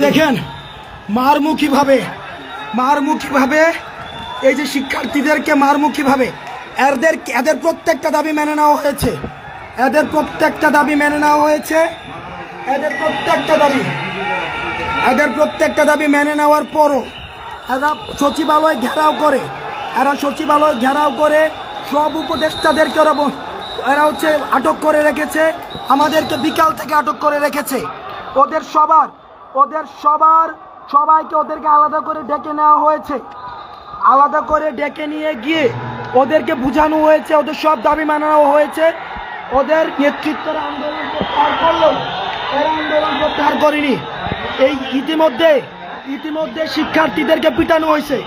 দেখেন মারমুখীভাবে এই যে শিক্ষার্থীদেরকে মারমুখীভাবে এদের প্রত্যেকটা দাবি মেনে নেওয়া হয়েছে। এদের প্রত্যেকটা দাবি মেনে নেওয়ার পরও এরা সচিবালয় ঘেরাও করে সব উপদেষ্টাদেরকে এরা আটক করে রেখেছে। আমাদেরকে বিকাল থেকে আটক করে রেখেছে। সবাইকে আলাদা করে ডেকে নেওয়া হয়েছে। আলাদা করে ডেকে নিয়ে গিয়ে ওদেরকে বোঝানো হয়েছে, ওদের সব দাবি মেনে নেওয়া হয়েছে। ওদের নেতৃত্বের আন্দোলন প্রত্যাহার করলো, এরা আন্দোলন প্রত্যাহার করেনি। এই ইতিমধ্যে শিক্ষার্থীদেরকে পিটানো হয়েছে।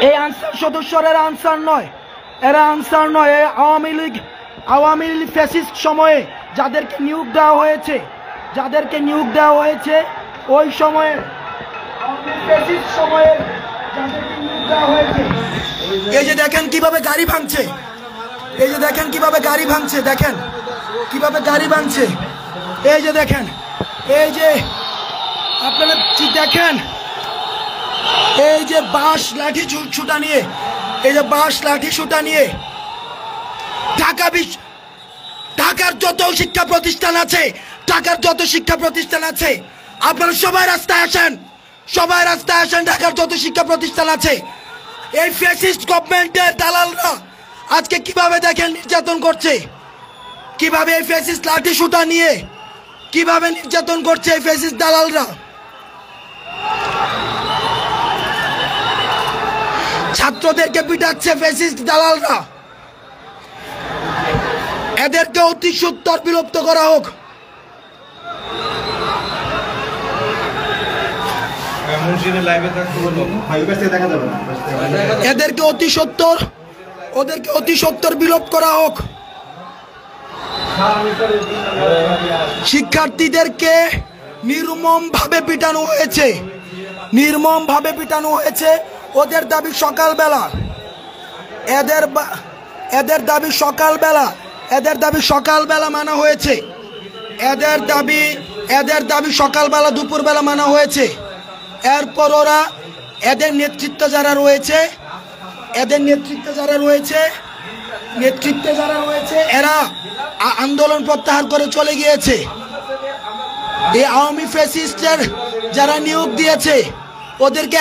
এই আনসার সদস্যরা এরা আনসার নয়। আওয়ামী লীগ ফ্যাসিস্ট সময়ে যাদেরকে নিয়োগ দেওয়া হয়েছে ওই সময়ে এই যে দেখেন কিভাবে গাড়ি ভাঙছে, দেখেন এই যে দেখেন, আপনারা দেখেন এই যে বাঁশ লাঠি ছুটা নিয়ে ঢাকার যত শিক্ষা প্রতিষ্ঠান আছে আপনারা সবাই রাস্তায় আসেন। ঢাকার যত শিক্ষা প্রতিষ্ঠান আছে, এই ফ্যাসিস্ট গভর্নমেন্টের দালালরা আজকে কিভাবে দেখেন নির্যাতন করছে, কিভাবে এই ফ্যাসিস্ট লাঠি সুটা নিয়ে কিভাবে নির্যাতন করছে এই ফ্যাসিস্ট দালালরা। ছাত্রদেরকে পিটাচ্ছে ফ্যাসিস্ট দালালরা। এদেরকে অতি সত্বর বিলুপ্ত করা হোক। এদেরকে অতি সত্বর বিলোপ করা হোক। শিক্ষার্থীদেরকে নির্মম ভাবে পিটানো হয়েছে। ওদের দাবি সকালবেলা মানা হয়েছে। এদের দাবি সকালবেলা দুপুরবেলা মানা হয়েছে। এরপর ওরা এদের নেতৃত্বে যারা রয়েছে এরা আন্দোলন প্রত্যাহার করে চলে গিয়েছে। এই আওয়ামী ফ্যাসিস্টের যারা নিয়োগ দিয়েছে ওদেরকে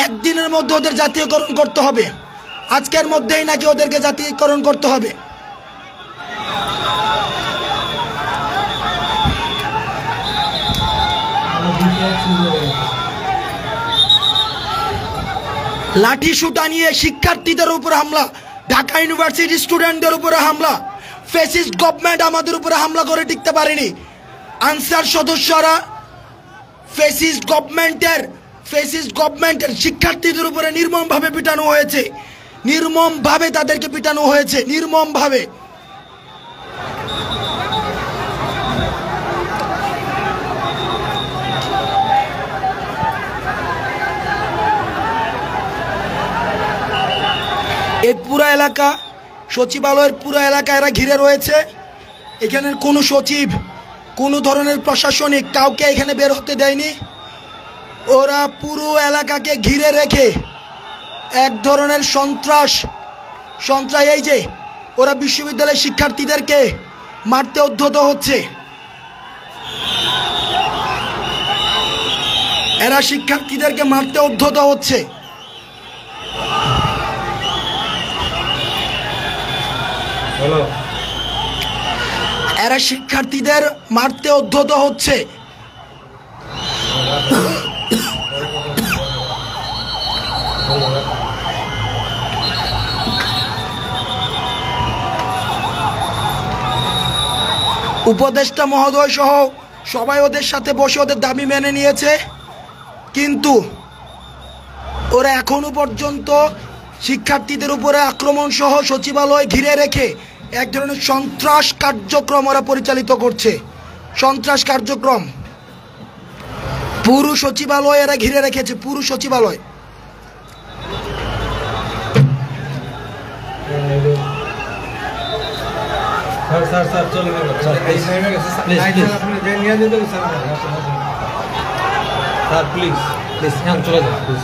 একদিনের মধ্যে ওদের জাতীয়করণ করতে হবে। আজকের মধ্যেই নাকি ওদেরকে জাতীয়করণ করতে হবে। লাঠি সুটা নিয়ে শিক্ষার্থীদের উপর হামলা, ঢাকা ইউনিভার্সিটি স্টুডেন্টদের উপরে হামলা। ফ্যাসিস্ট গভর্নমেন্ট আমাদের উপরে হামলা করে টিকতে পারেনি। আনসার সদস্যরা ফ্যাসিস্ট গভর্নমেন্টের শিক্ষার্থীদের উপরে নির্মমভাবে পিটানো হয়েছে। তাদেরকে পিটানো হয়েছে নির্মমভাবে। এই পুরো এলাকা, সচিবালয়ের পুরো এলাকা এরা ঘিরে রয়েছে। এখানের কোনো সচিব, কোনো ধরনের প্রশাসনিক কাউকে এখানে বের হতে দেয়নি। ওরা পুরো এলাকাকে ঘিরে রেখে এক ধরনের সন্ত্রাস, এই যে ওরা বিশ্ববিদ্যালয়ের শিক্ষার্থীদেরকে মারতে উদ্যত হচ্ছে। এরা শিক্ষার্থীদেরকে মারতে উদ্যত হচ্ছে। এরা শিক্ষার্থীদের মারতে উদ্যত হচ্ছে। উপদেষ্টা মহোদয় সহ সবাই ওদের সাথে বসে ওদের দাবি মেনে নিয়েছে, কিন্তু ওরা এখনো পর্যন্ত শিক্ষার্থীদের উপরে আক্রমণ সহ সচিবালয় ঘিরে রেখে এক ধরনের সন্ত্রাস কার্যক্রম ওরা পরিচালিত করছে। সন্ত্রাস কার্যক্রম পুরো সচিবালয় এরা ঘিরে রেখেছে, পুরো সচিবালয়। স্যার স্যার স্যার চলে গেল এই নেমে গেছে স্যার আপনি যে নিয়ে যেতে স্যার প্লিজ প্লিজ চলে যান প্লিজ